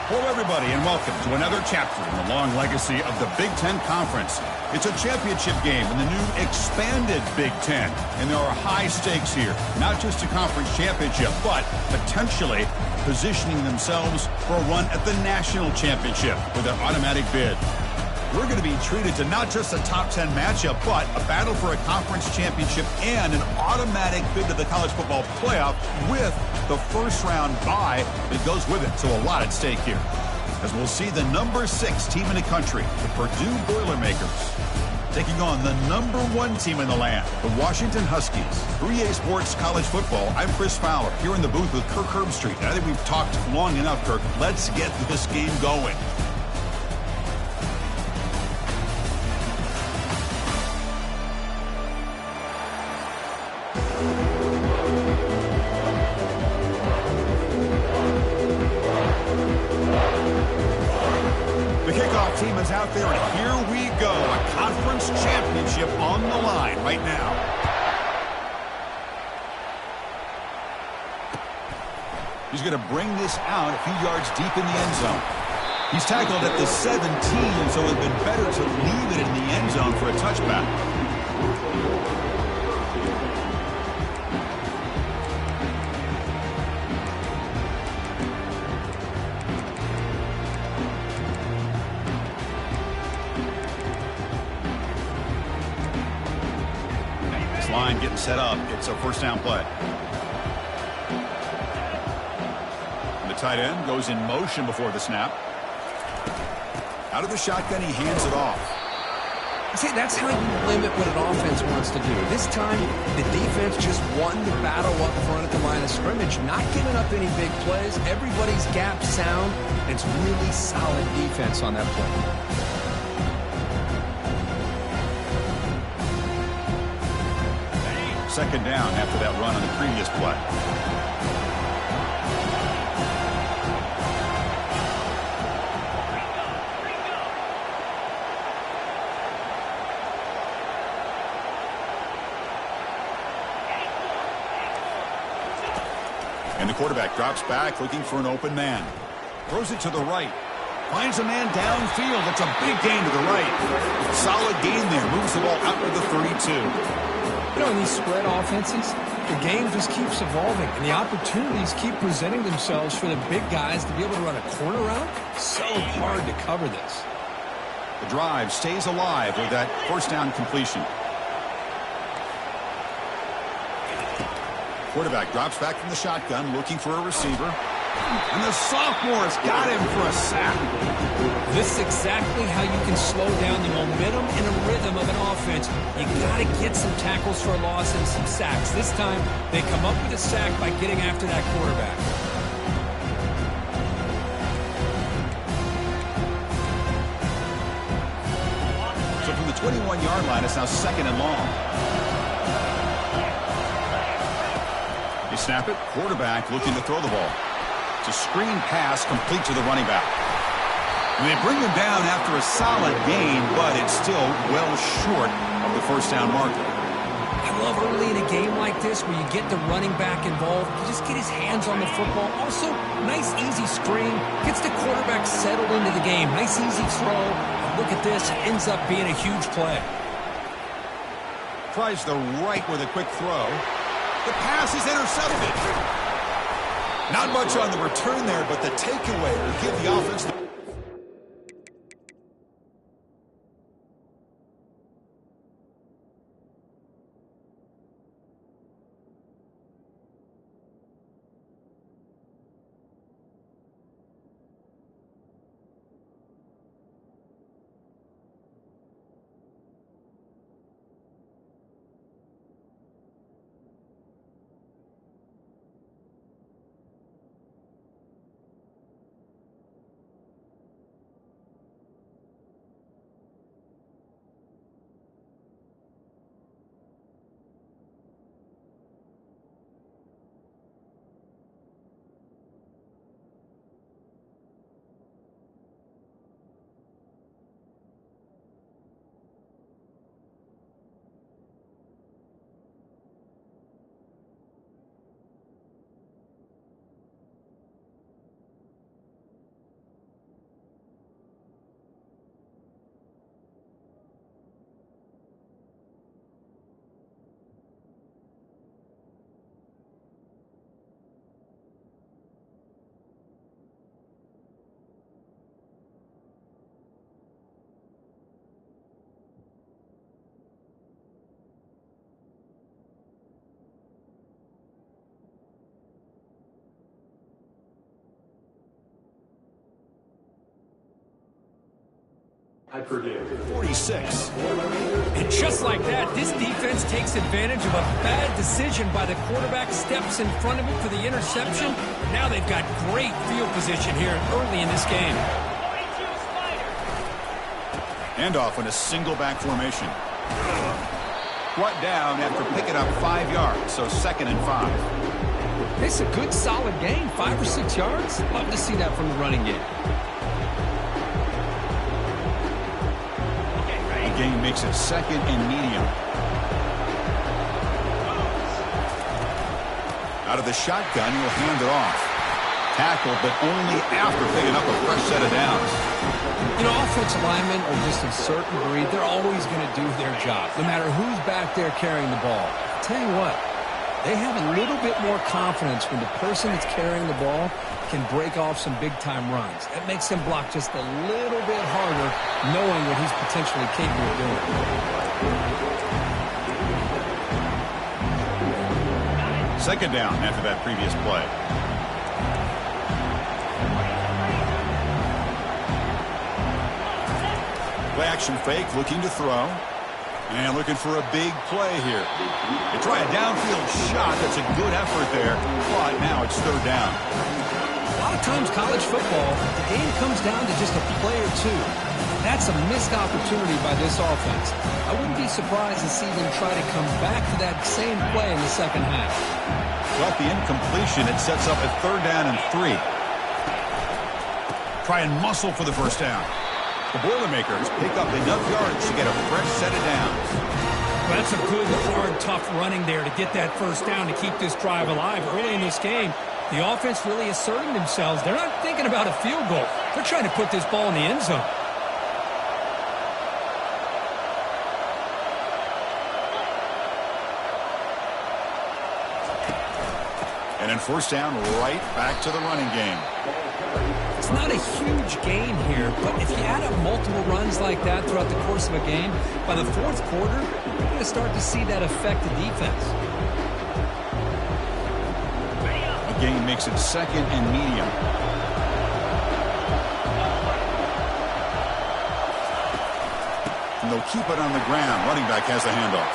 Hello, everybody, and welcome to another chapter in the long legacy of the Big Ten Conference. It's a championship game in the new expanded Big Ten, and there are high stakes here, not just a conference championship, but potentially positioning themselves for a run at the national championship with an automatic bid. We're going to be treated to not just a top 10 matchup, but a battle for a conference championship and an automatic bid to the college football playoff with the first round bye that goes with it. So a lot at stake here. As we'll see the number 6 team in the country, the Purdue Boilermakers, taking on the number 1 team in the land, the Washington Huskies. 3A Sports College Football. I'm Chris Fowler here in the booth with Kirk Herbstreit. I think we've talked long enough, Kirk. Let's get this game going. Team is out there, and here we go. A conference championship on the line right now. He's going to bring this out a few yards deep in the end zone. He's tackled at the 17, so it would have been better to leave it in the end zone for a touchback. Line getting set up. It's a first down play. And the tight end goes in motion before the snap. Out of the shotgun, he hands it off. See, that's how you limit what an offense wants to do. This time, the defense just won the battle up front at the line of scrimmage, not giving up any big plays. Everybody's gap sound. It's really solid defense on that play. Second down after that run on the previous play. And the quarterback drops back looking for an open man. Throws it to the right. Finds a man downfield. That's a big gain to the right. Solid gain there. Moves the ball out to the 32. You know, in these spread offenses, the game just keeps evolving, and the opportunities keep presenting themselves for the big guys to be able to run a corner route. So hard to cover this. The drive stays alive with that first down completion. Quarterback drops back from the shotgun, looking for a receiver. And the sophomore's got him for a sack. This is exactly how you can slow down the momentum and a rhythm of an offense. You got to get some tackles for a loss and some sacks. This time, they come up with a sack by getting after that quarterback. So from the 21-yard line, it's now second and long. They snap it. Quarterback looking to throw the ball. It's a screen pass complete to the running back. And they bring him down after a solid gain, but it's still well short of the first down marker. I love early in a game like this where you get the running back involved. You just get his hands on the football. Also, nice easy screen. Gets the quarterback settled into the game. Nice easy throw. And look at this. It ends up being a huge play. Tries the right with a quick throw. The pass is intercepted. Not much on the return there, but the takeaway will give the offense the I predict 46. And just like that, this defense takes advantage of a bad decision by the quarterback, steps in front of him for the interception. Now they've got great field position here early in this game. Handoff in a single back formation. Brought down after picking up 5 yards, so 2nd and 5. It's a good, solid gain, 5 or 6 yards. Love to see that from the running game. The gain makes it 2nd and medium. Out of the shotgun, he'll hand it off. Tackle, but only after picking up a fresh set of downs. You know, offensive linemen are just a certain breed. They're always going to do their job, no matter who's back there carrying the ball. I'll tell you what, they have a little bit more confidence when the person that's carrying the ball can break off some big-time runs. That makes him block just a little bit harder, knowing what he's potentially capable of doing. Second down after that previous play. Play action fake, looking to throw. And looking for a big play here. They try a downfield shot. That's a good effort there. But now it's 3rd down. A lot of times college football, the game comes down to just a play or two. That's a missed opportunity by this offense. I wouldn't be surprised to see them try to come back to that same play in the second half. Well, the incompletion, it sets up a 3rd down and 3. Try and muscle for the first down. The Boilermakers pick up enough yards to get a fresh set of downs. Well, that's a good, hard, tough running there to get that first down to keep this drive alive. Early in this game, the offense really asserting themselves. They're not thinking about a field goal. They're trying to put this ball in the end zone. And then 1st down, right back to the running game. It's not a huge gain here, but if you add up multiple runs like that throughout the course of a game, by the 4th quarter, you're going to start to see that affect the defense. The gain makes it 2nd and medium. And they'll keep it on the ground. Running back has the handoff.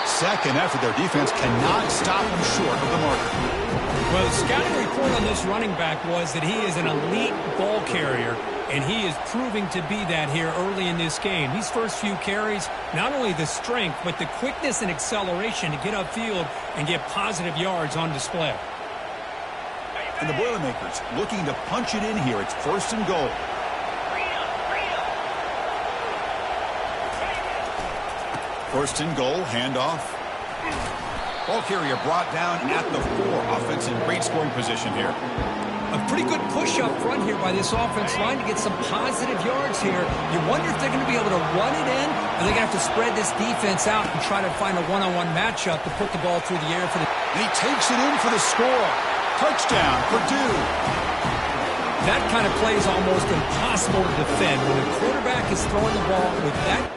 2nd effort. Their defense cannot stop them short of the marker. Well, the scouting report on this running back was that he is an elite ball carrier, and he is proving to be that here early in this game. These first few carries, not only the strength, but the quickness and acceleration to get upfield and get positive yards on display. And the Boilermakers looking to punch it in here. It's 1st and goal. First and goal, handoff. Ball carrier brought down at the 4. Offense in great scoring position here. A pretty good push up front here by this offense line to get some positive yards here. You wonder if they're going to be able to run it in, or they're going to have to spread this defense out and try to find a one-on-one matchup to put the ball through the air for the... And he takes it in for the score. Touchdown, Purdue. That kind of play is almost impossible to defend when the quarterback is throwing the ball with that.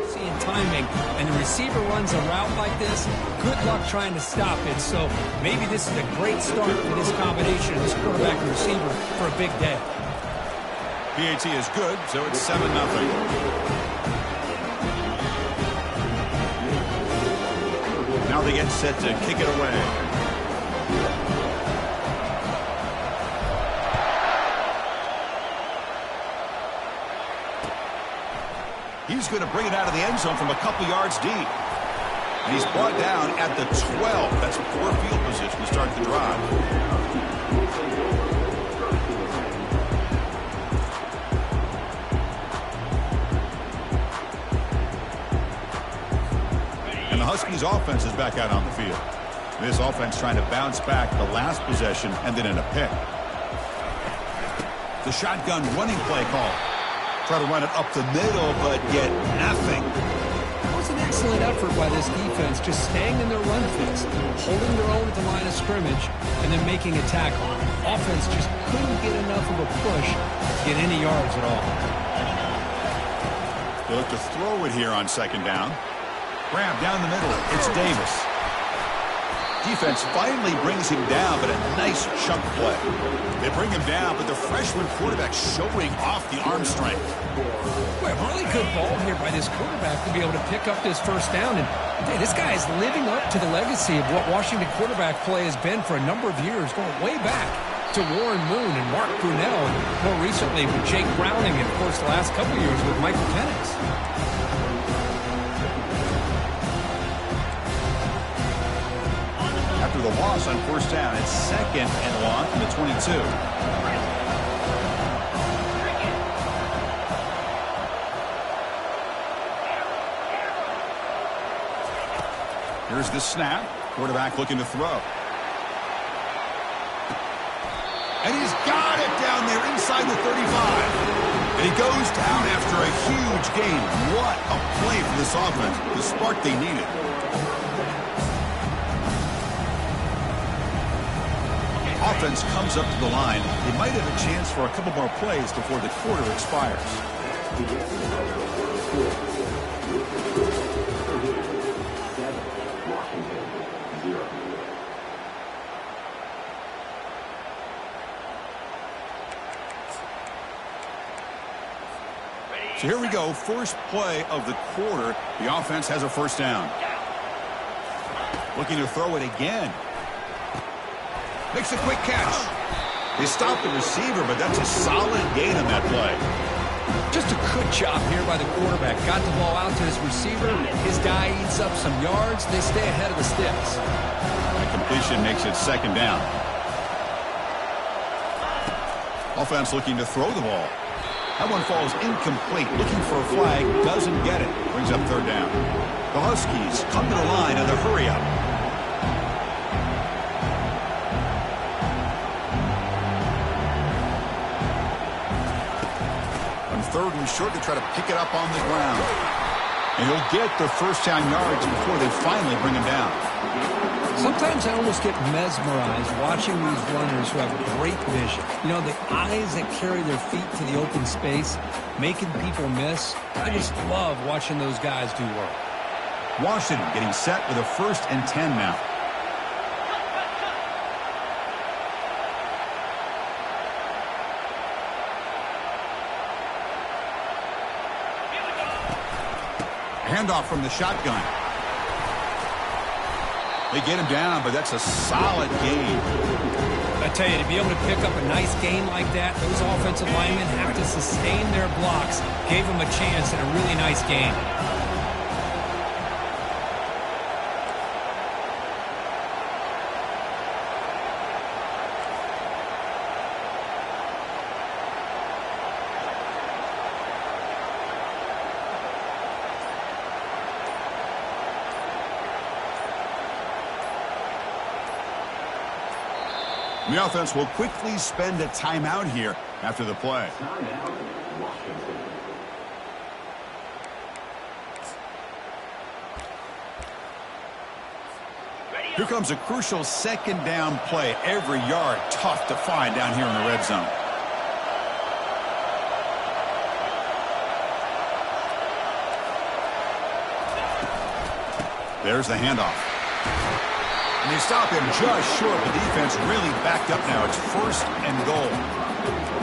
Seeing timing, and the receiver runs a route like this, good luck trying to stop it. So maybe this is a great start for this combination of this quarterback and receiver for a big day. PAT is good, so it's 7-0. Now they get set to kick it away. He's going to bring it out of the end zone from a couple yards deep. And he's brought down at the 12. That's poor field position to start the drive. Huskies offense is back out on the field. This offense trying to bounce back the last possession and then in a pick. The shotgun running play call. Try to run it up the middle, but get nothing. It was an excellent effort by this defense, just staying in their run fits, holding their own at the line of scrimmage, and then making a tackle. Offense just couldn't get enough of a push to get any yards at all. They look to throw it here on second down. Grab down the middle. It's Davis. Defense finally brings him down, but a nice chunk play. They bring him down, but the freshman quarterback showing off the arm strength. Boy, a really good ball here by this quarterback to be able to pick up this first down. And hey, this guy is living up to the legacy of what Washington quarterback play has been for a number of years, going way back to Warren Moon and Mark Brunell, and more recently with Jake Browning, and of course the last couple of years with Michael Penix. After the loss on first down, it's second and long from the 22. Here's the snap. Quarterback looking to throw. And he's got it down there inside the 35. And he goes down after a huge gain. What a play for this offense. The spark they needed. Offense comes up to the line. They might have a chance for a couple more plays before the quarter expires. So here we go, first play of the quarter. The offense has a first down. Looking to throw it again. Makes a quick catch. They stopped the receiver, but that's a solid gain on that play. Just a good job here by the quarterback. Got the ball out to his receiver. His guy eats up some yards. They stay ahead of the sticks. The completion makes it second down. Offense looking to throw the ball. That one falls incomplete. Looking for a flag. Doesn't get it. Brings up third down. The Huskies come to the line in the hurry-up. On third and short, they try to pick it up on the ground. And he'll get the first down yards before they finally bring him down. Sometimes I almost get mesmerized watching these runners who have great vision. You know, the eyes that carry their feet to the open space, making people miss. I just love watching those guys do work. Washington getting set with a 1st and 10 now. Handoff from the shotgun. They get him down, but that's a solid gain. I tell you, to be able to pick up a nice gain like that, those offensive linemen have to sustain their blocks. Gave them a chance at a really nice gain. The offense will quickly spend a timeout here after the play. Here comes a crucial second down play. Every yard tough to find down here in the red zone. There's the handoff. And they stop him just short. The defense really backed up now. It's 1st and goal.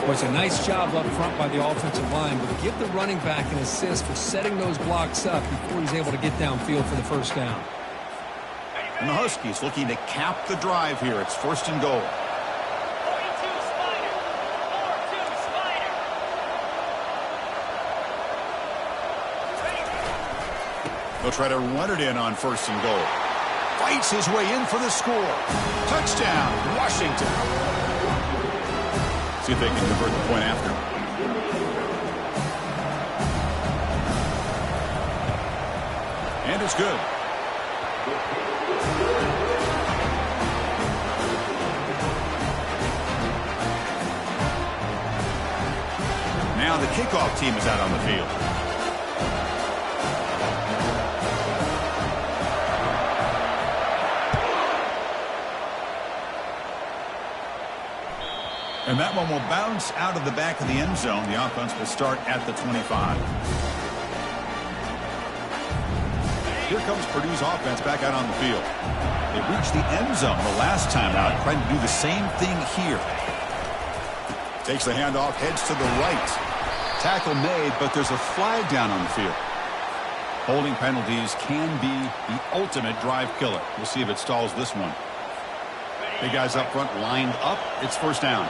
Well, it's a nice job up front by the offensive line, but give the running back an assist for setting those blocks up before he's able to get downfield for the first down. And the Huskies looking to cap the drive here. It's 1st and goal. They'll try to run it in on 1st and goal. Fights his way in for the score. Touchdown, Washington. See if they can convert the point after. And it's good. Now the kickoff team is out on the field. And that one will bounce out of the back of the end zone. The offense will start at the 25. Here comes Purdue's offense back out on the field. They reached the end zone the last time out, trying to do the same thing here. Takes the handoff, heads to the right. Tackle made, but there's a flag down on the field. Holding penalties can be the ultimate drive killer. We'll see if it stalls this one. Big guys up front lined up. It's first down.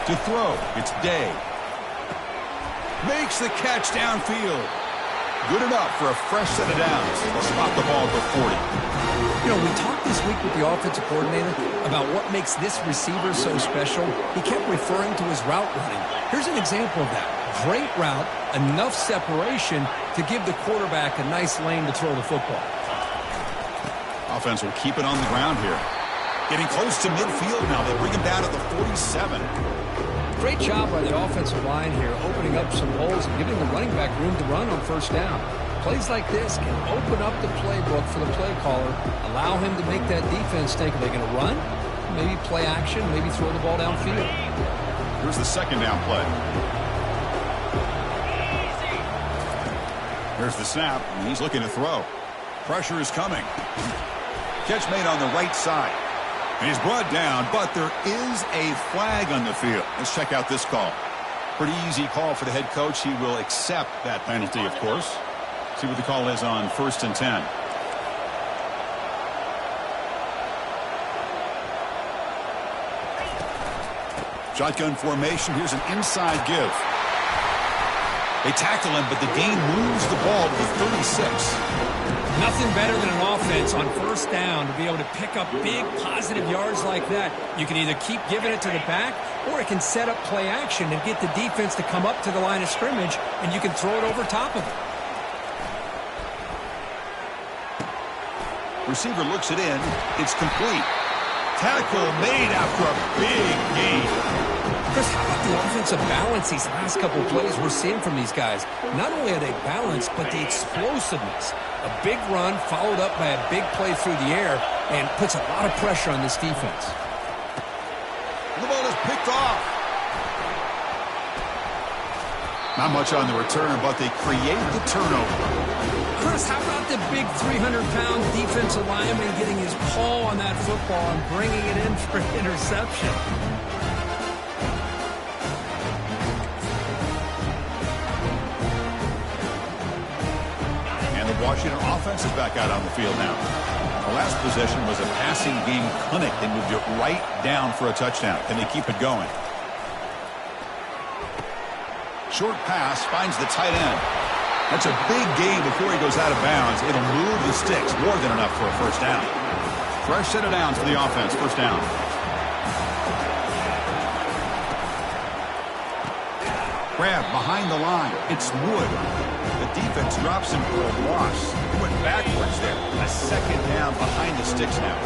To throw, it's Day. Makes the catch downfield. Good enough for a fresh set of downs. They'll spot the ball at the 40. You know, we talked this week with the offensive coordinator about what makes this receiver so special. He kept referring to his route running. Here's an example of that. Great route, enough separation to give the quarterback a nice lane to throw the football. Offense will keep it on the ground here. Getting close to midfield now. They bring him down at the 47. Great job by the offensive line here, opening up some holes and giving the running back room to run on first down. Plays like this can open up the playbook for the play caller, allow him to make that defense think, are they going to run? Maybe play action, maybe throw the ball downfield. Here's the second down play. Here's the snap, and he's looking to throw. Pressure is coming. Catch made on the right side. And he's brought down, but there is a flag on the field. Let's check out this call. Pretty easy call for the head coach. He will accept that penalty, of course. See what the call is on 1st and 10. Shotgun formation. Here's an inside give. They tackle him, but the gain moves the ball to the 36. Nothing better than an offense on first down to be able to pick up big positive yards like that. You can either keep giving it to the back, or it can set up play action and get the defense to come up to the line of scrimmage, and you can throw it over top of it. Receiver looks it in. It's complete. Tackle made after a big gain. Chris, how about the offensive balance these last couple of plays we're seeing from these guys? Not only are they balanced, but the explosiveness. A big run followed up by a big play through the air and puts a lot of pressure on this defense. The ball is picked off. Not much on the return, but they create the turnover. Chris, how about the big 300-pound defensive lineman getting his paw on that football and bringing it in for an interception? Washington offense is back out on the field now. The last possession was a passing game clinic. They moved it right down for a touchdown. Can they keep it going? Short pass finds the tight end. That's a big gain before he goes out of bounds. It'll move the sticks. More than enough for a first down. Fresh set of downs for the offense. First down. Grab behind the line. It's Wood. The defense drops him for a loss. He went backwards there. A second down behind the sticks now.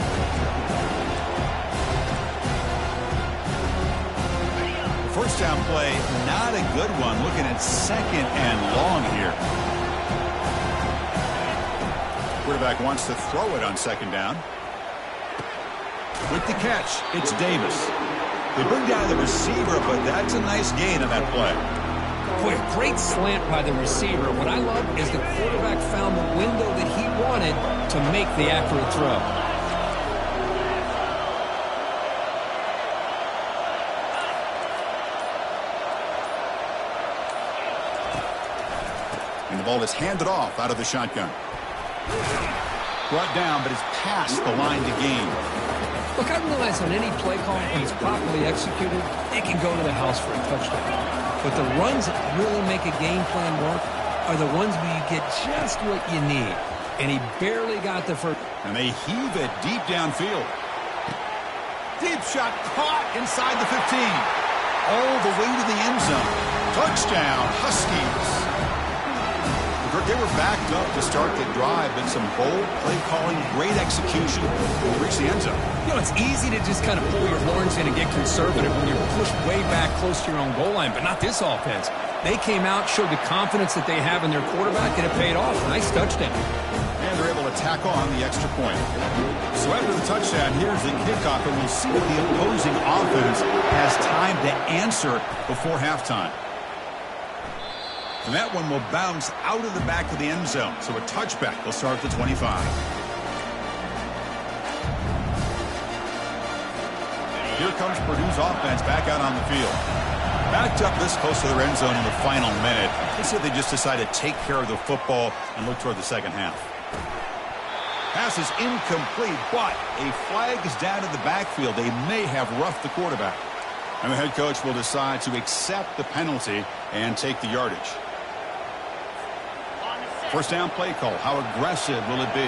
First down play, not a good one. Looking at second and long here. Quarterback wants to throw it on second down. With the catch, it's Davis. They bring down the receiver, but that's a nice gain on that play. Boy, a great slant by the receiver. What I love is the quarterback found the window that he wanted to make the accurate throw. And the ball is handed off out of the shotgun. Brought down, but it's past the line to gain. Look, I realize on any play call, when it's properly executed, it can go to the house for a touchdown. But the runs that really make a game plan work are the ones where you get just what you need. And he barely got the first. And they heave it deep downfield. Deep shot caught inside the 15. All the way to the end zone. Touchdown, Huskies. A They were backed up to start the drive, but some bold play calling, great execution to reach the end zone. You know, it's easy to just kind of pull your horns in and get conservative when you're pushed way back close to your own goal line, but not this offense. They came out, showed the confidence that they have in their quarterback, and it paid off. Nice touchdown. And they're able to tack on the extra point. So after the touchdown, here's the kickoff, and we'll see if the opposing offense has time to answer before halftime. And that one will bounce out of the back of the end zone. So a touchback will start at the 25. Here comes Purdue's offense back out on the field. Backed up this close to their end zone in the final minute. They said they just decided to take care of the football and look toward the second half. Pass is incomplete, but a flag is down in the backfield. They may have roughed the quarterback. And the head coach will decide to accept the penalty and take the yardage. First down play call. How aggressive will it be?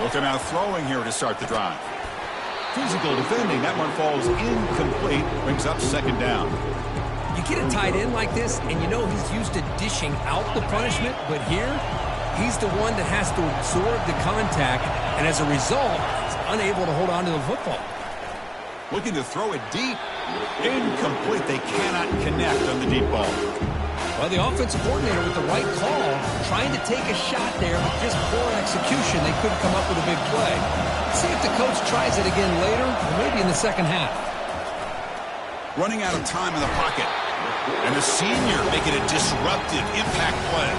They'll come out throwing here to start the drive. Physical defending. That one falls incomplete. Brings up second down. You get a tight end like this, and you know he's used to dishing out the punishment, but here, he's the one that has to absorb the contact, and as a result, he's unable to hold on to the football. Looking to throw it deep. Incomplete. They cannot connect on the deep ball. Well, the offensive coordinator with the right call, trying to take a shot there, but just poor execution. They couldn't come up with a big play. See if the coach tries it again later, or maybe in the second half. Running out of time in the pocket. And the senior making a disruptive impact play.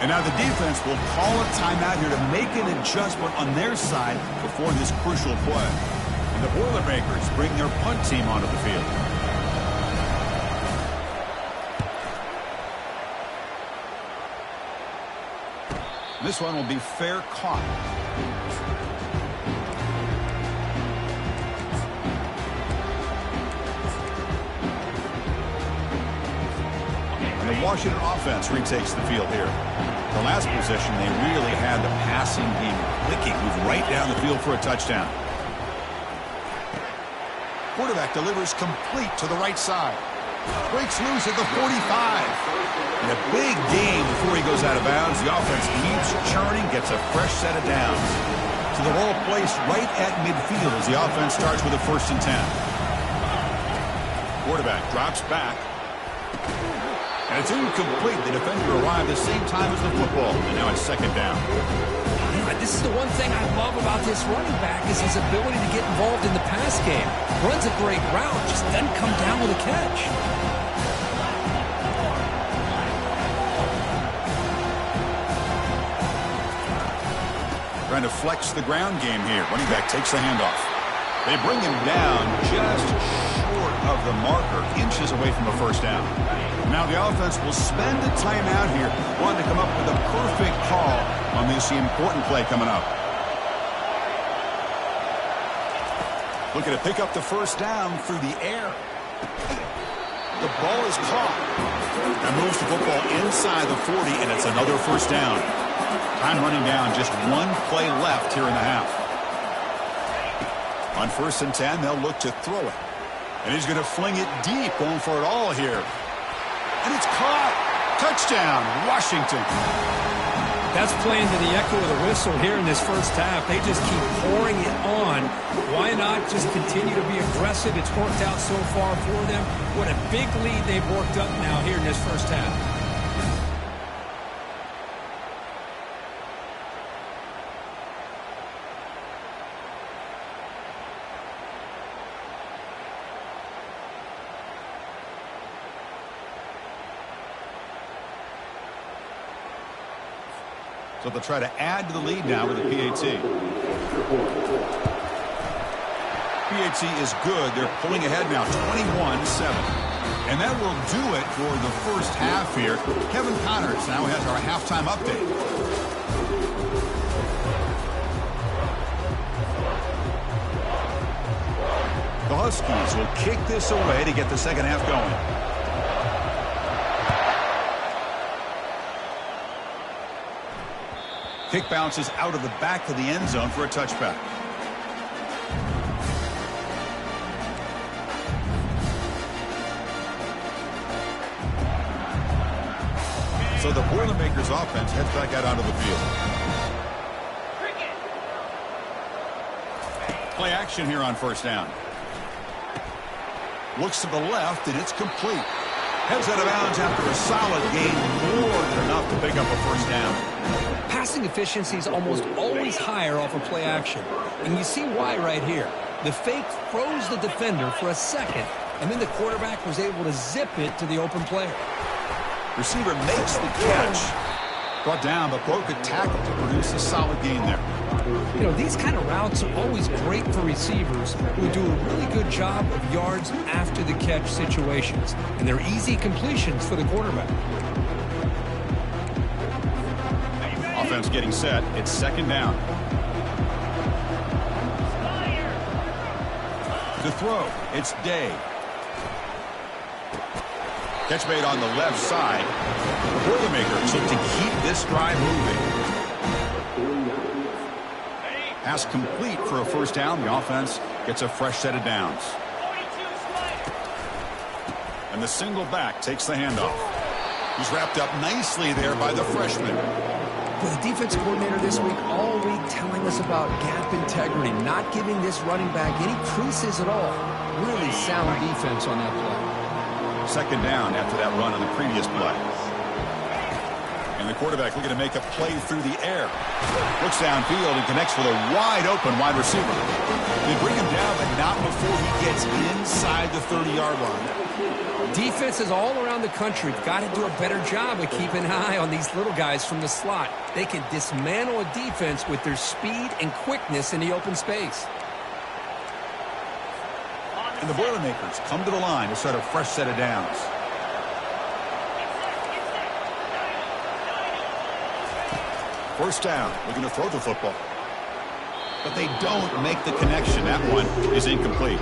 And now the defense will call a timeout here to make an adjustment on their side before this crucial play. And the Boilermakers bring their punt team onto the field. This one will be fair caught. And the Washington offense retakes the field here. The last possession, they really had the passing game clicking. Move right down the field for a touchdown. Quarterback delivers complete to the right side. Breaks loose at the 45. And a big gain before he goes out of bounds. The offense keeps churning, gets a fresh set of downs. So the ball placed right at midfield as the offense starts with a 1st and 10. Quarterback drops back. And it's incomplete. The defender arrived the same time as the football. And now it's second down. This is the one thing I love about this running back is his ability to get involved in the pass game. Runs a great route, just doesn't come down with a catch. Trying to flex the ground game here. Running back takes the handoff. They bring him down just short of the marker, inches away from a first down. Now the offense will spend a timeout here, wanting to come up with a perfect call on this important play coming up. Looking to pick up the first down through the air. The ball is caught. And moves the football inside the 40, and it's another first down. Time running down, just one play left here in the half. On 1st and 10, they'll look to throw it. And he's going to fling it deep, going for it all here. And it's caught. Touchdown, Washington. That's playing to the echo of the whistle here in this first half. They just keep pouring it on. Why not just continue to be aggressive? It's worked out so far for them. What a big lead they've worked up now here in this first half. So they'll try to add to the lead now with the PAT. PAT is good. They're pulling ahead now, 21-7. And that will do it for the first half here. Kevin Connors now has our halftime update. The Huskies will kick this away to get the second half going. Kick bounces out of the back of the end zone for a touchback. So the Boilermakers offense heads back out onto the field. Play action here on first down. Looks to the left, and it's complete. Heads out of bounds after a solid gain, more than enough to pick up a first down. Passing efficiency is almost always higher off of play action. And you see why right here. The fake froze the defender for a second, and then the quarterback was able to zip it to the open player. Receiver makes the catch. Brought down, but broke a tackle to produce a solid gain there. You know, these kind of routes are always great for receivers who do a really good job of yards after the catch situations. And they're easy completions for the quarterback. Offense getting set. It's second down. To throw, it's Day. Catch made on the left side. The Boilermakers look to keep this drive moving. Pass complete for a first down. The offense gets a fresh set of downs. And the single back takes the handoff. He's wrapped up nicely there by the freshman. Well, the defense coordinator this week all week telling us about gap integrity, not giving this running back any creases at all. Really sound defense on that play. Second down after that run on the previous play. And the quarterback looking to make a play through the air. Looks downfield and connects with a wide-open wide receiver. They bring him down, but not before he gets inside the 30-yard line. Defenses all around the country have got to do a better job of keeping an eye on these little guys from the slot. They can dismantle a defense with their speed and quickness in the open space. And the Boilermakers come to the line to set a fresh set of downs. First down, looking to throw the football. But they don't make the connection. That one is incomplete.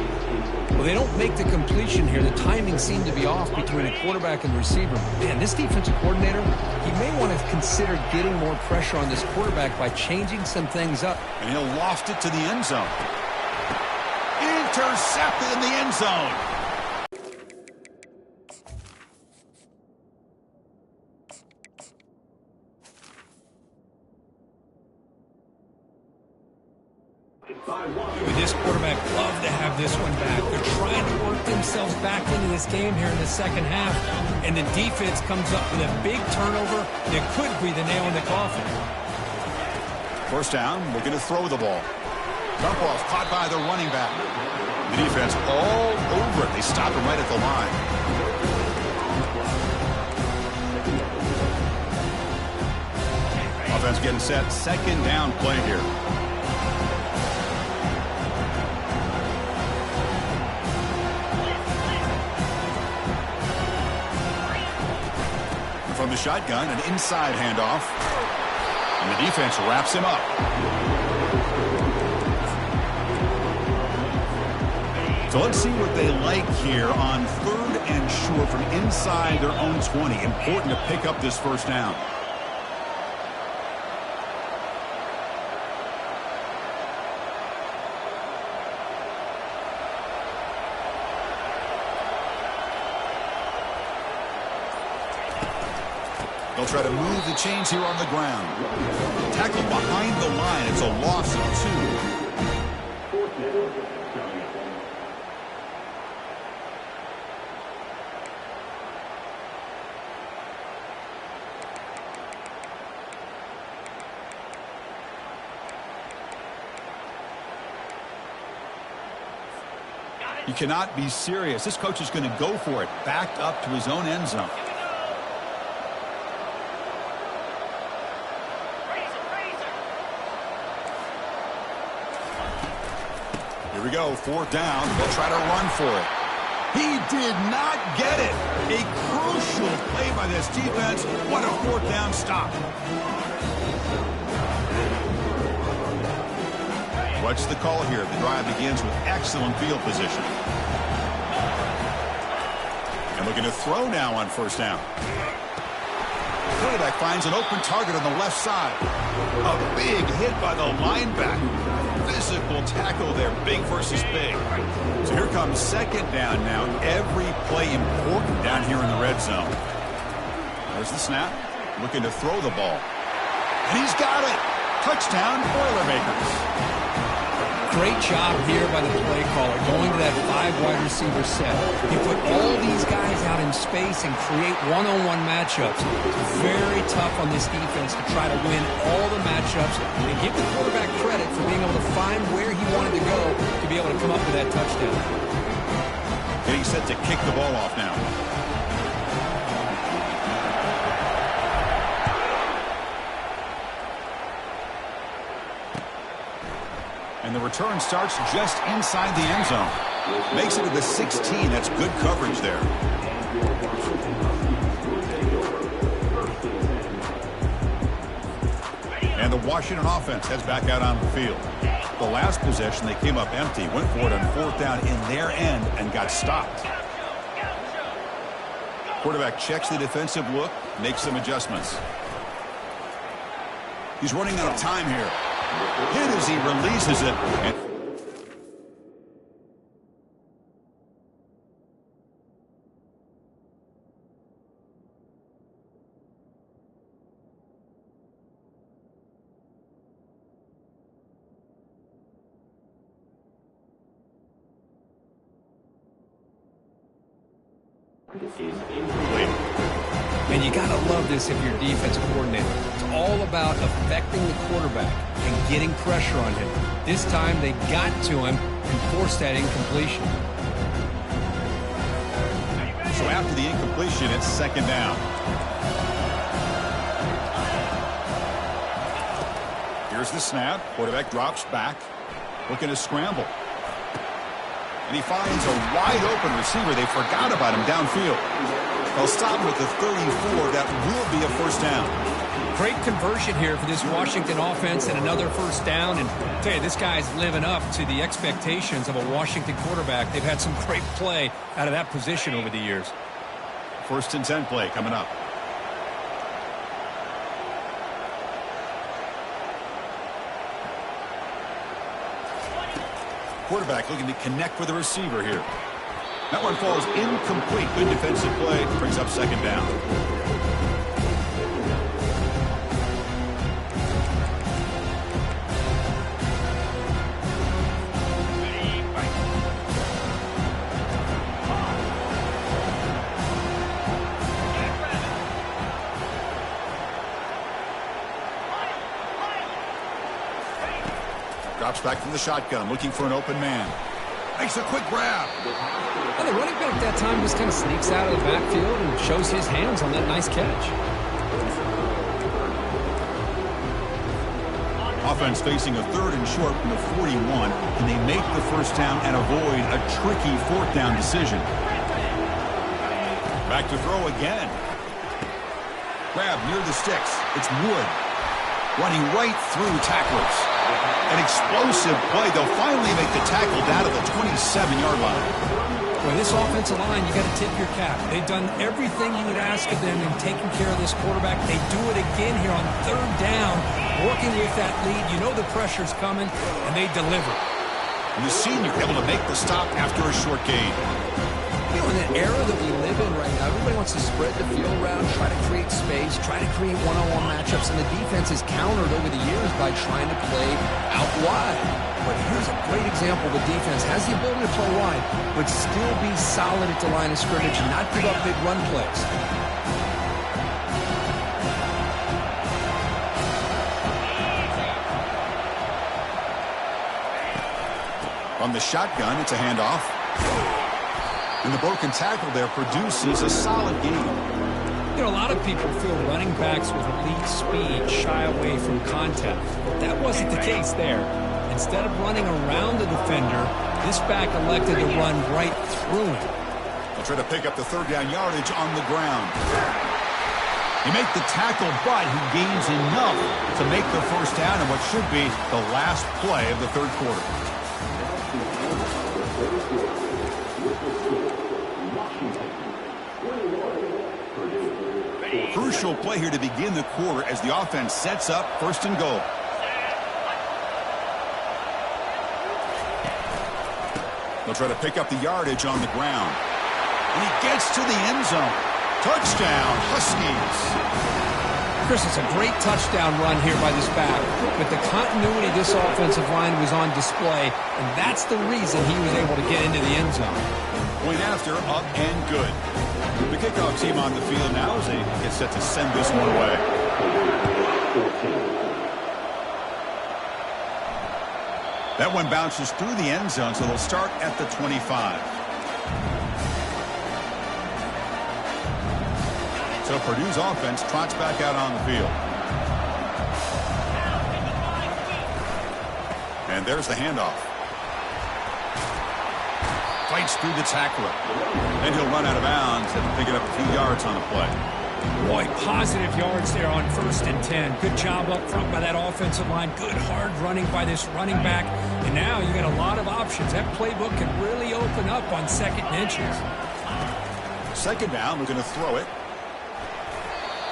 Well, they don't make the completion here. The timing seemed to be off between the quarterback and the receiver. Man, this defensive coordinator, he may want to consider getting more pressure on this quarterback by changing some things up. And he'll loft it to the end zone. Intercepted in the end zone. Would this quarterback love to have this one back? They're trying to work themselves back into this game here in the second half, and the defense comes up with a big turnover that could be the nail in the coffin. First down, looking to throw the ball. Dump off caught by the running back. The defense all over it. They stop him right at the line. Offense getting set. Second down play here. From the shotgun, an inside handoff. And the defense wraps him up. So let's see what they like here on 3rd and short from inside their own 20. Important to pick up this first down. They'll try to move the chains here on the ground. Tackled behind the line. It's a loss of 2. You cannot be serious. This coach is going to go for it. Backed up to his own end zone. Here we go, 4th down. They'll try to run for it. He did not get it. A crucial play by this defense. What a 4th down stop. What's the call here? The drive begins with excellent field position. And looking to throw now on 1st down. Quarterback finds an open target on the left side. A big hit by the linebacker. Physical tackle there, big versus big. So here comes 2nd down now. Every play important down here in the red zone. There's the snap. Looking to throw the ball. And he's got it. Touchdown, Boilermakers. Great job here by the play caller, going to that 5 wide receiver set. He put all these guys out in space and create one-on-one matchups. It's very tough on this defense to try to win all the matchups and give the quarterback credit for being able to find where he wanted to go to be able to come up with that touchdown. Getting set to kick the ball off now. And the return starts just inside the end zone. Makes it to the 16. That's good coverage there. And the Washington offense heads back out on the field. The last possession, they came up empty, went for it on 4th down in their end, and got stopped. Quarterback checks the defensive look, makes some adjustments. He's running out of time here. Hit as he releases it. And And you got to love this if you're defensive coordinator. It's all about affecting the quarterback and getting pressure on him. This time they got to him and forced that incompletion. so after the incompletion, it's 2nd down. Here's the snap. Quarterback drops back, looking to scramble. And he finds a wide-open receiver. They forgot about him downfield. They'll stop with the 34. That will be a 1st down. Great conversion here for this Washington offense and another 1st down. And I'll tell you, this guy's living up to the expectations of a Washington quarterback. They've had some great play out of that position over the years. 1st and 10 play coming up. Quarterback looking to connect with the receiver here. That one falls incomplete. Good defensive play. Brings up 2nd down. Drops back from the shotgun, looking for an open man. Makes a quick grab. Well, the running back that time just kind of sneaks out of the backfield and shows his hands on that nice catch. Offense facing a 3rd and short from the 41. Can they make the 1st down and avoid a tricky 4th down decision? Back to throw again. Grab near the sticks. It's Wood. Running right through tacklers. An explosive play. They'll finally make the tackle down to the 27-yard line. Well, this offensive line, you got to tip your cap. They've done everything you would ask of them in taking care of this quarterback. They do it again here on 3rd down, working with that lead. You know the pressure's coming, and they deliver. And the senior able to make the stop after a short gain. You know, in the era that we live in right now, everybody wants to spread the field around, try to create space, try to create one-on-one matchups, and the defense is countered over the years by trying to play out wide. But here's a great example. The defense has the ability to play wide, but still be solid at the line of scrimmage and not give up big run plays. From the shotgun, it's a handoff. And the broken tackle there produces a solid game. You know, a lot of people feel running backs with elite speed shy away from contact. But that wasn't the case there. Instead of running around the defender, this back elected to run right through him. They'll try to pick up the 3rd down yardage on the ground. He makes the tackle, but he gains enough to make the 1st down in what should be the last play of the 3rd quarter. Crucial play here to begin the quarter as the offense sets up 1st and goal. They'll try to pick up the yardage on the ground. And he gets to the end zone. Touchdown, Huskies. Chris, it's a great touchdown run here by this back, but the continuity of this offensive line was on display, and that's the reason he was able to get into the end zone. Point after, up and good. The kickoff team on the field now as they get set to send this one away. That one bounces through the end zone, so they'll start at the 25. So Purdue's offense trots back out on the field. And there's the handoff. Fights through the tackler. And he'll run out of bounds and pick it up a few yards on the play. Boy, positive yards there on 1st and 10. Good job up front by that offensive line. Good hard running by this running back. And now you got a lot of options. That playbook can really open up on 2nd and inches. 2nd down, we're going to throw it.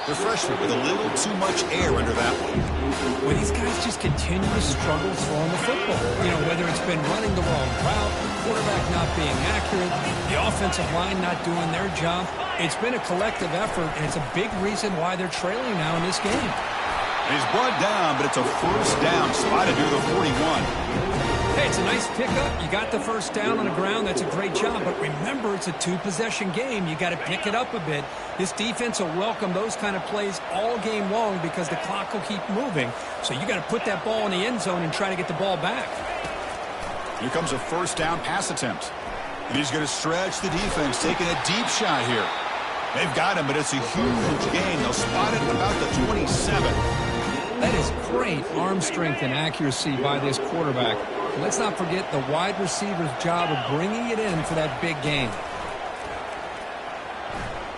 The freshman with a little too much air under that one. Well, these guys just continue to struggle throwing the football. You know, whether it's been running the wrong route, the quarterback not being accurate, the offensive line not doing their job. It's been a collective effort, and it's a big reason why they're trailing now in this game. He's brought down, but it's a 1st down, spotted near the 41. Hey, it's a nice pickup. You got the 1st down on the ground. That's a great job. But remember, it's a 2-possession game. You got to pick it up a bit. This defense will welcome those kind of plays all game long because the clock will keep moving. So you got to put that ball in the end zone and try to get the ball back. Here comes a 1st down pass attempt. And he's going to stretch the defense, taking a deep shot here. They've got him, but it's a huge gain. They'll spot it about the 27. That is great arm strength and accuracy by this quarterback. Let's not forget the wide receiver's job of bringing it in for that big gain.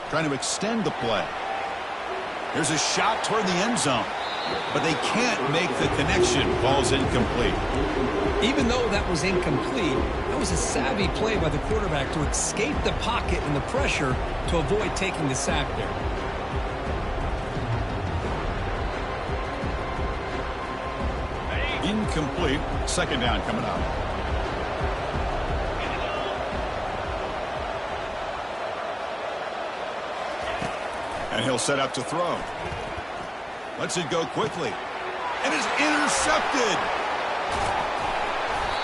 Trying to extend the play. Here's a shot toward the end zone. But they can't make the connection. Ball's incomplete. Even though that was incomplete, that was a savvy play by the quarterback to escape the pocket and the pressure to avoid taking the sack there. Incomplete. 2nd down coming up. And he'll set up to throw. Lets it go quickly. And is intercepted.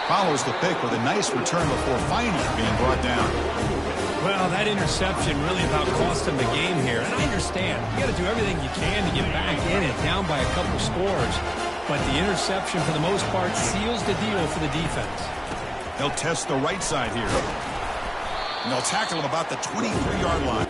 Follows the pick with a nice return before finally being brought down. Well, that interception really about cost him the game here. And I understand. You got to do everything you can to get back in it, down by a couple scores. But the interception, for the most part, seals the deal for the defense. They'll test the right side here. And they'll tackle him about the 23-yard line.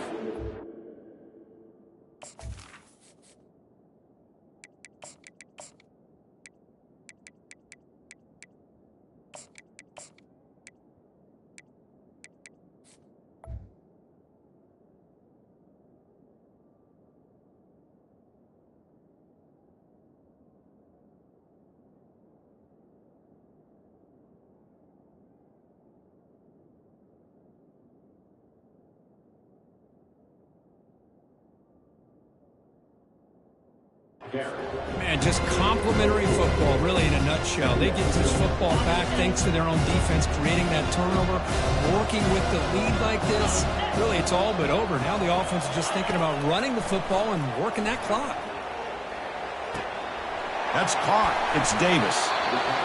Man, just complimentary football, really, in a nutshell. They get this football back thanks to their own defense, creating that turnover, working with the lead like this. Really, it's all but over. Now the offense is just thinking about running the football and working that clock. That's caught. It's Davis.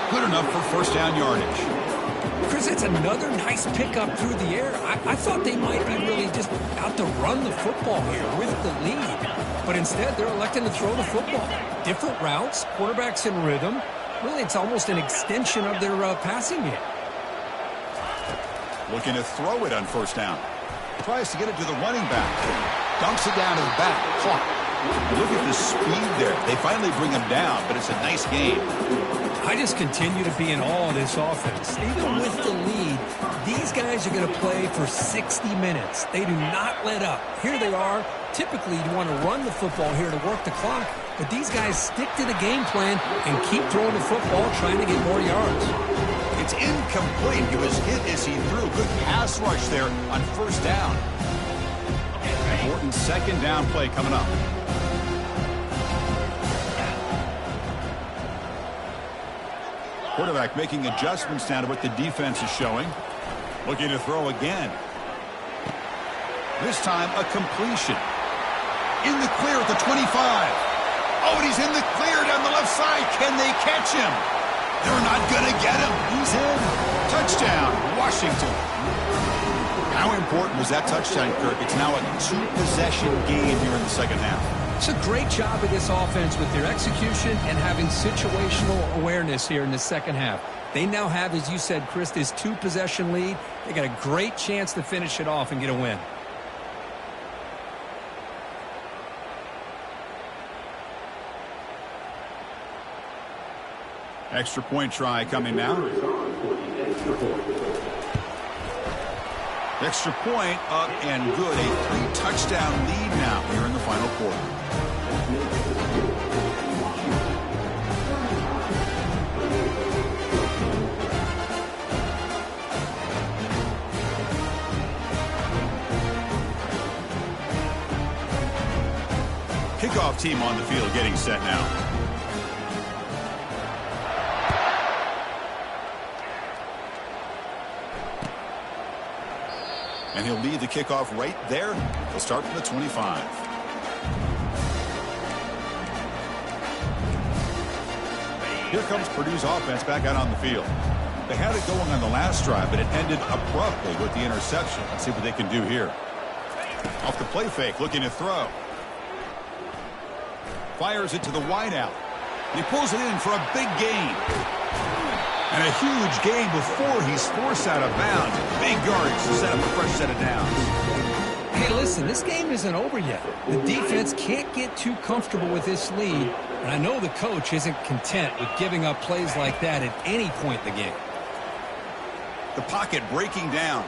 Good enough for 1st down yardage. Chris, it's another nice pickup through the air. I thought they might be really just out to run the football here with the lead. But instead, they're electing to throw the football. Different routes, quarterbacks in rhythm. Really, it's almost an extension of their passing game. Looking to throw it on 1st down. Tries to get it to the running back. Dunks it down to the back. Caught. Look at the speed there. They finally bring him down, but it's a nice game. I just continue to be in awe of this offense. Even with the lead, these guys are going to play for 60 minutes. They do not let up. Here they are. Typically, you want to run the football here to work the clock, but these guys stick to the game plan and keep throwing the football, trying to get more yards. It's incomplete. He was hit as he threw. Good pass rush there on 1st down. Important 2nd down play coming up. Quarterback making adjustments now to what the defense is showing. Looking to throw again. This time a completion. In the clear at the 25. Oh, and he's in the clear down the left side. Can they catch him? They're not going to get him. He's in. Touchdown, Washington. How important was that touchdown, Kirk? It's now a two-possession game here in the second half. It's a great job of this offense with their execution and having situational awareness here in the second half. They now have, as you said, Chris, this two-possession lead. They got a great chance to finish it off and get a win. Extra point try coming now. Extra point up and good. A 3-touchdown lead now here in the final quarter. Kickoff team on the field getting set now. And he'll lead the kickoff right there. He'll start from the 25. Here comes Purdue's offense back out on the field. They had it going on the last drive, but it ended abruptly with the interception. Let's see what they can do here. Off the play fake, looking to throw. Fires it to the wideout. He pulls it in for a big gain. And a huge gain before he's forced out of bounds. Big yardage to set up a fresh set of downs. Hey, listen, this game isn't over yet. The defense can't get too comfortable with this lead, and I know the coach isn't content with giving up plays like that at any point in the game. The pocket breaking down.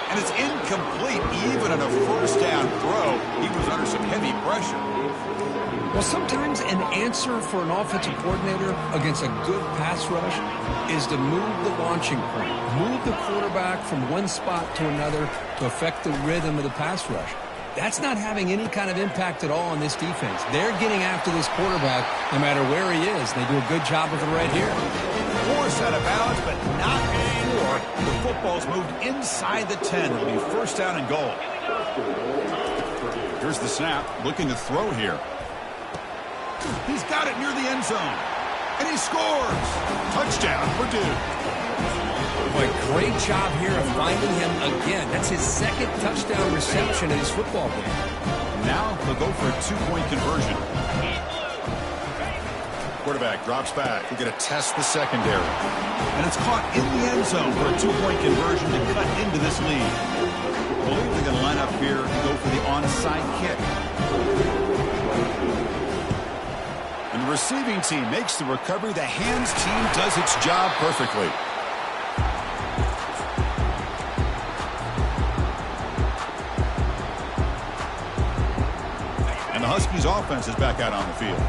And it's incomplete even on a first down throw. He was under some heavy pressure. Well, sometimes an answer for an offensive coordinator against a good pass rush is to move the launching point, move the quarterback from one spot to another to affect the rhythm of the pass rush. That's not having any kind of impact at all on this defense. They're getting after this quarterback no matter where he is. They do a good job of it right here. Forced out of bounds, but not before the football's moved inside the 10. It'll be first down and goal. Here's the snap, looking to throw here. He's got it near the end zone. And he scores. Touchdown, Purdue. Boy, great job here of finding him again. That's his second touchdown reception in his football game. Now they'll go for a two-point conversion. Quarterback drops back. They're going to test the secondary. And it's caught in the end zone for a two-point conversion to cut into this lead. I believe they're going to line up here and go for the onside kick. And the receiving team makes the recovery. The hands team does its job perfectly. And the Huskies offense is back out on the field.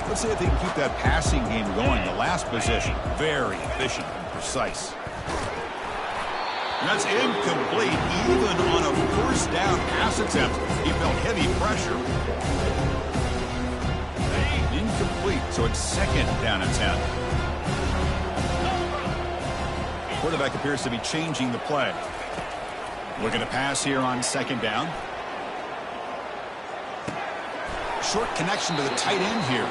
Let's see if they can keep that passing game going. The last possession, very efficient and precise. And that's incomplete. Even on a first down pass attempt, he felt heavy pressure. Incomplete, so it's second down and 10. Quarterback appears to be changing the play. Looking to pass here on second down. Short connection to the tight end here.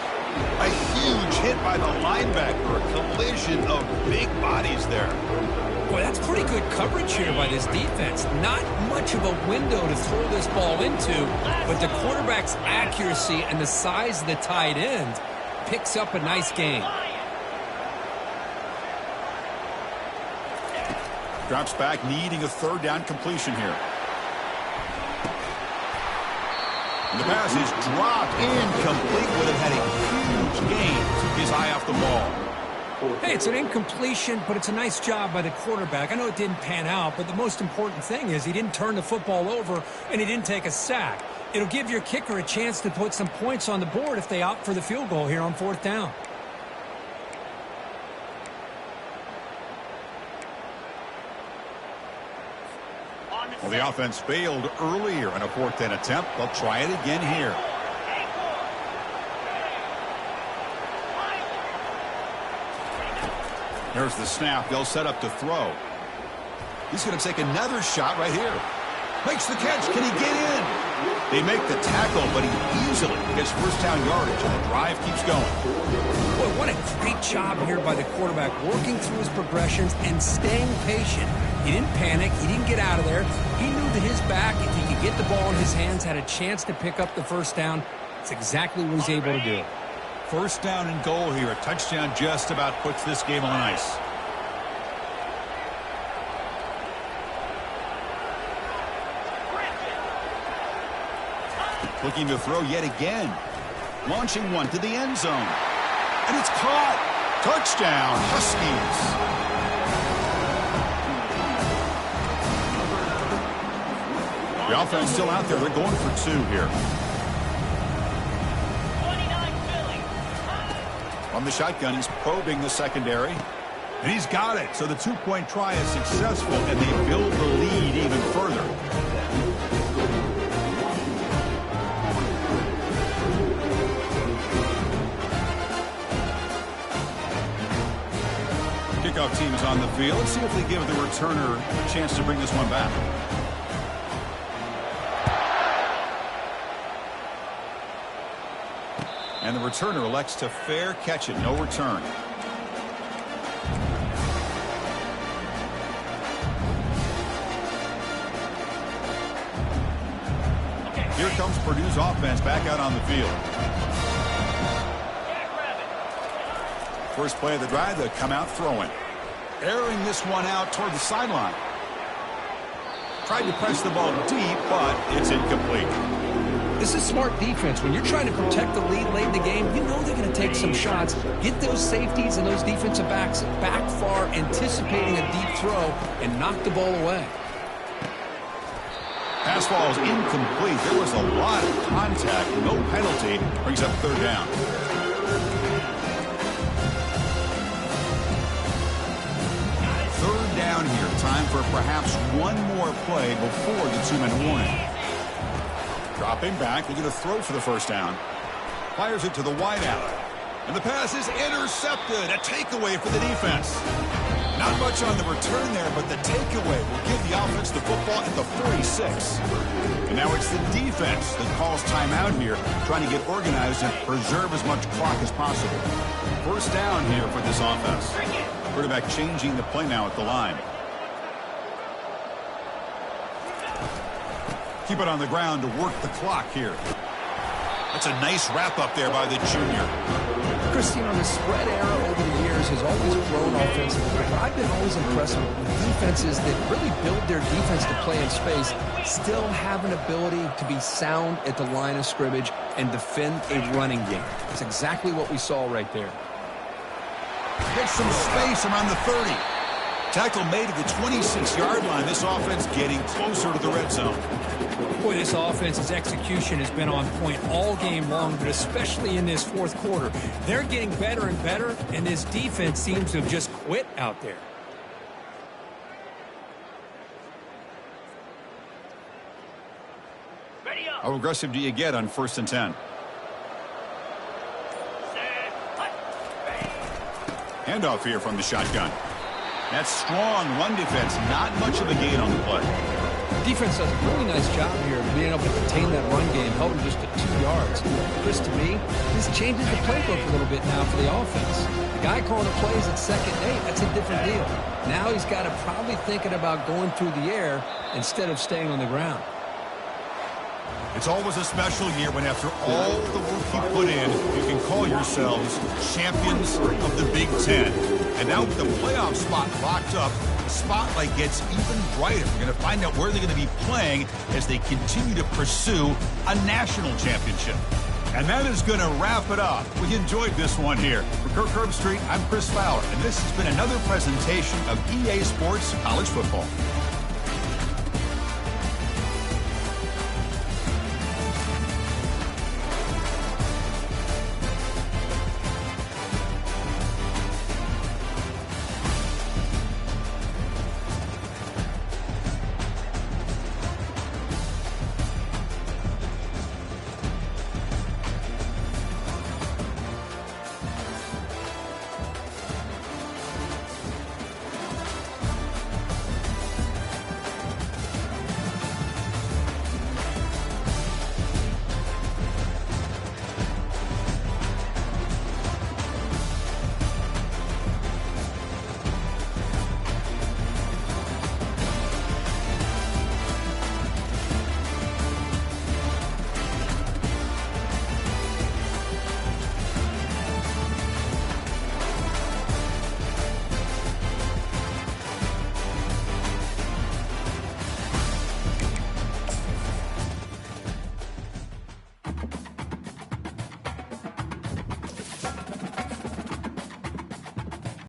A huge hit by the linebacker. A collision of big bodies there. Boy, that's pretty good coverage here by this defense. Not much of a window to throw this ball into, but the quarterback's accuracy and the size of the tight end picks up a nice gain. Drops back, needing a third down completion here. And the pass is dropped incomplete. Would have had a huge gain. Took his eye off the ball. Hey, it's an incompletion, but it's a nice job by the quarterback. I know it didn't pan out, but the most important thing is he didn't turn the football over and he didn't take a sack. It'll give your kicker a chance to put some points on the board if they opt for the field goal here on fourth down. Well, the offense failed earlier in a fourth down attempt. They'll try it again here. There's the snap. They'll set up to throw. He's going to take another shot right here. Makes the catch. Can he get in? They make the tackle, but he easily gets nice first down yardage, and the drive keeps going. Boy, what a great job here by the quarterback, working through his progressions and staying patient. He didn't panic. He didn't get out of there. He knew that his back, if he could get the ball in his hands, had a chance to pick up the first down. It's exactly what he's able to do. First down and goal here. A touchdown just about puts this game on ice. Looking to throw yet again. Launching one to the end zone. And it's caught. Touchdown, Huskies. The offense still out there. They're going for two here. On the shotgun, he's probing the secondary. And he's got it. So the two-point try is successful, and they build the lead even further. Kickoff team is on the field. Let's see if they give the returner a chance to bring this one back. And the returner elects to fair catch it. No return. Here comes Purdue's offense back out on the field. First play of the drive, they'll come out throwing. Airing this one out toward the sideline. Tried to press the ball deep, but it's incomplete. This is smart defense. When you're trying to protect the lead late in the game, you know they're going to take some shots. Get those safeties and those defensive backs back far, anticipating a deep throw, and knock the ball away. Pass ball is incomplete. There was a lot of contact. No penalty. Brings up third down. Third down here. Time for perhaps one more play before the two-minute warning. Dropping back, looking to throw for the first down. Fires it to the wideout. And the pass is intercepted. A takeaway for the defense. Not much on the return there, but the takeaway will give the offense the football at the 46. And now it's the defense that calls timeout here, trying to get organized and preserve as much clock as possible. First down here for this offense. Quarterback changing the play now at the line. Keep it on the ground to work the clock here. That's a nice wrap-up there by the junior. Chris, you know, the spread era over the years has always grown offensively, but I've been always impressed with defenses that really build their defense to play in space, still have an ability to be sound at the line of scrimmage and defend a running game. That's exactly what we saw right there. Gets some space around the 30. Tackle made at the 26-yard line. This offense getting closer to the red zone. Boy, this offense's execution has been on point all game long, but especially in this fourth quarter. They're getting better and better, and this defense seems to have just quit out there. How aggressive do you get on 1st and 10? Handoff here from the shotgun. That strong run defense, not much of a gain on the play. Defense does a really nice job here of being able to contain that run game, held him just to 2 yards. Chris, to me, this changes the playbook a little bit now for the offense. The guy calling the plays at 2nd and 8, that's a different deal. Now he's got to probably thinking about going through the air instead of staying on the ground. It's always a special year when after all the work you put in, you can call yourselves champions of the Big Ten. And now with the playoff spot locked up, the spotlight gets even brighter. We're going to find out where they're going to be playing as they continue to pursue a national championship. And that is going to wrap it up. We enjoyed this one here. For Kirk Herbstreit, I'm Chris Fowler, and this has been another presentation of EA Sports College Football.